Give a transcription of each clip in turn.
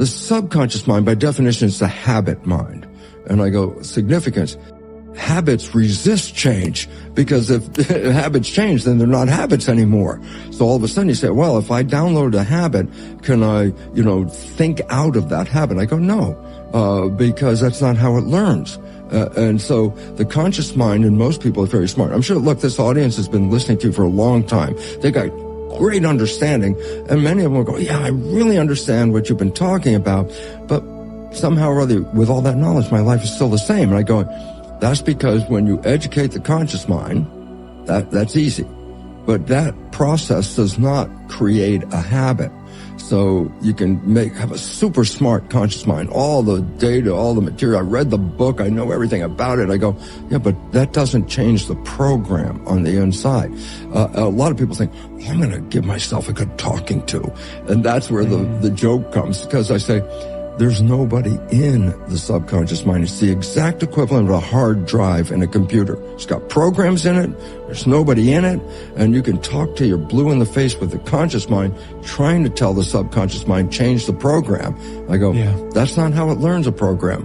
The subconscious mind, by definition, is the habit mind. And I go, significance. Habits resist change, because if habits change, then they're not habits anymore. So all of a sudden you say, well, if I download a habit, can I, think out of that habit? I go, no, because that's not how it learns. And so the conscious mind, and most people are very smart. I'm sure, look, this audience has been listening to you for a long time. They got great understanding, and many of them will go, yeah, I really understand what you've been talking about, but somehow or other, with all that knowledge, my life is still the same. And I go, that's because when you educate the conscious mind, that's easy. But that process does not create a habit. So you can have a super smart conscious mind, all the data, all the material. I read the book, I know everything about it. I go, yeah, but that doesn't change the program on the inside. A lot of people think, well, I'm going to give myself a good talking to. And that's where the joke comes, because I say, there's nobody in the subconscious mind. It's the exact equivalent of a hard drive in a computer. It's got programs in it. There's nobody in it. And you can talk till you're blue in the face with the conscious mind, trying to tell the subconscious mind, change the program. I go, that's not how it learns a program.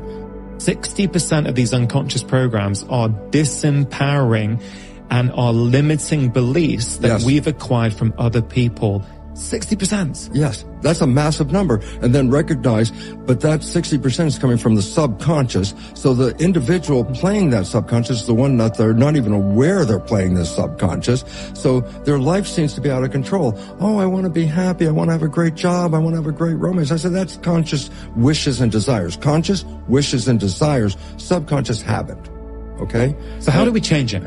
60% of these unconscious programs are disempowering and are limiting beliefs that we've acquired from other people. 60%. Yes, that's a massive number. And then recognize, but that 60% is coming from the subconscious. So the individual playing that subconscious is the one that they're not even aware they're playing this subconscious. So their life seems to be out of control. Oh, I want to be happy. I want to have a great job. I want to have a great romance. I said, that's conscious wishes and desires. Conscious wishes and desires, subconscious habit. Okay? So how do we change it?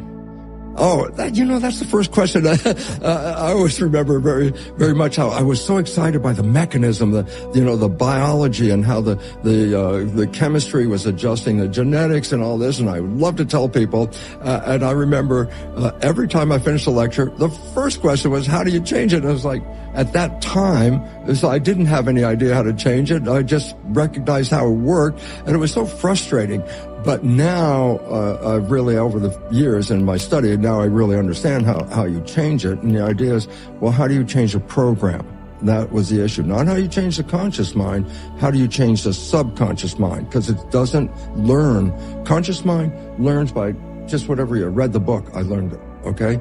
Oh, that's the first question. I always remember very, very much how I was so excited by the mechanism, the biology, and how the chemistry was adjusting, the genetics and all this. And I would love to tell people. And I remember every time I finished a lecture, the first question was, how do you change it? And I was like, at that time, I didn't have any idea how to change it. I just recognized how it worked, and it was so frustrating. But now, I've really, over the years in my study, now I really understand how you change it. And the idea is, well, how do you change a program? That was the issue. Not how you change the conscious mind, how do you change the subconscious mind? Because it doesn't learn. Conscious mind learns by just whatever you read the book, I learned it, okay?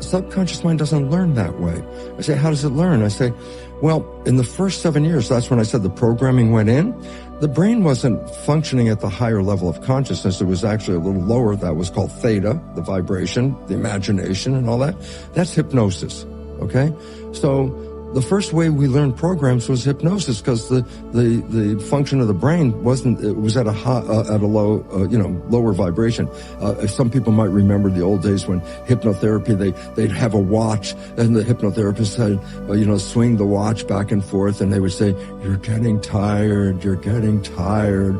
Subconscious mind doesn't learn that way. I say, how does it learn? I say, well, in the first 7 years, that's when I said the programming went in. The brain wasn't functioning at the higher level of consciousness. It was actually a little lower. That was called theta, the vibration, the imagination and all that. That's hypnosis, okay? So the first way we learned programs was hypnosis, because the function of the brain it was at a low, lower vibration. Some people might remember the old days when hypnotherapy, they'd have a watch, and the hypnotherapist said, swing the watch back and forth, and they would say, you're getting tired, you're getting tired.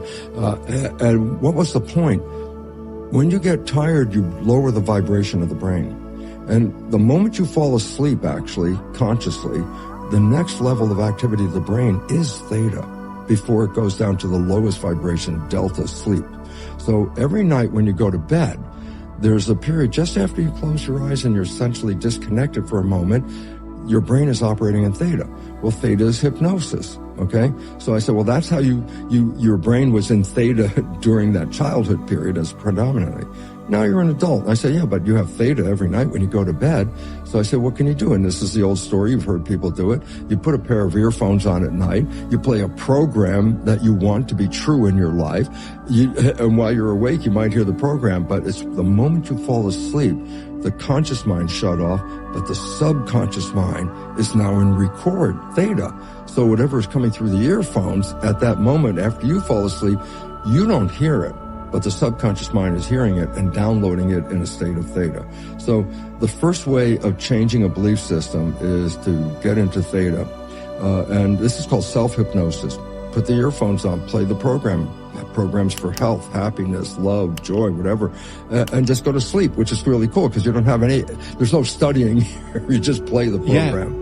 And what was the point? When you get tired, you lower the vibration of the brain. And the moment you fall asleep, actually, consciously, the next level of activity of the brain is theta before it goes down to the lowest vibration, delta, sleep. So every night when you go to bed, there's a period just after you close your eyes and you're essentially disconnected for a moment, your brain is operating in theta. Well, theta is hypnosis, okay? So I said, well, that's how your brain was in theta during that childhood period as predominantly. Now you're an adult. I say, yeah, but you have theta every night when you go to bed. So I said, what can you do? And this is the old story. You've heard people do it. You put a pair of earphones on at night. You play a program that you want to be true in your life. And while you're awake, you might hear the program, but it's the moment you fall asleep, the conscious mind shut off, but the subconscious mind is now in record theta. So whatever is coming through the earphones at that moment after you fall asleep, you don't hear it, but the subconscious mind is hearing it and downloading it in a state of theta. So the first way of changing a belief system is to get into theta. And this is called self-hypnosis. Put the earphones on, play the program. Programs for health, happiness, love, joy, whatever, and just go to sleep, which is really cool because you don't have there's no studying here. You just play the program.